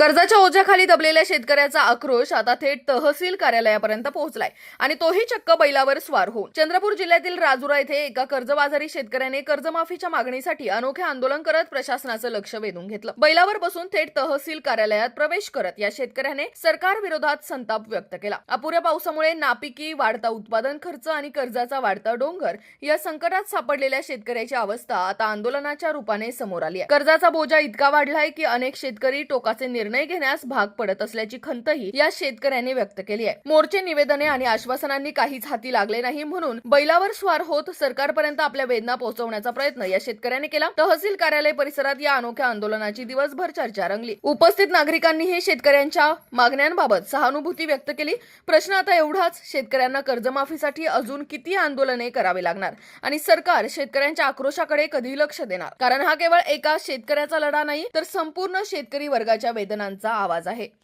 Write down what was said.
कर्जाच्या ओझ्याखाली दबलेल्या शेतकऱ्याचा आक्रोश आता थेट तहसील कार्यालयापर्यंत पोहोचलाय आणि तोही चक्क बैलावर स्वार होऊन. चंद्रपूर जिल्ह्यातील राजुरा येथे एका कर्जबाजारी शेतकऱ्याने कर्जमाफीच्या मागणीसाठी अनोखे आंदोलन करत प्रशासनाचं लक्ष वेधून घेतलं. बैलावर बसून थेट तहसील कार्यालयात प्रवेश करत या शेतकऱ्याने सरकार विरोधात संताप व्यक्त केला. अपुऱ्या पावसामुळे नापिकी, वाढता उत्पादन खर्च आणि कर्जाचा वाढता डोंगर या संकटात सापडलेल्या शेतकऱ्याची अवस्था आता आंदोलनाच्या रूपाने समोर आली आहे. कर्जाचा बोजा इतका वाढलाय की अनेक शेतकरी टोकाचे निर्णय घेण्यास भाग पडत असल्याची खंतही या शेतकऱ्यांनी व्यक्त केली आहे. मोर्चे, निवेदने आणि आश्वासनांनी काहीच हाती लागले नाही म्हणून बैलावर स्वार होत सरकारपर्यंत आपल्या वेदना पोहोचवण्याचा प्रयत्न या शेतकऱ्यांनी केला. तहसील कार्यालय परिसरात या अनोख्या आंदोलनाची दिवसभर चर्चा रंगली. उपस्थित नागरिकांनीही शेतकऱ्यांच्या मागण्यांबाबत सहानुभूती व्यक्त केली. प्रश्न आता एवढाच, शेतकऱ्यांना कर्जमाफीसाठी अजून किती आंदोलने करावी लागणार आणि सरकार शेतकऱ्यांच्या आक्रोशाकडे कधी लक्ष देणार? कारण हा केवळ एका शेतकऱ्याचा लढा नाही तर संपूर्ण शेतकरी वर्गाच्या वेदनांचा आवाज आहे.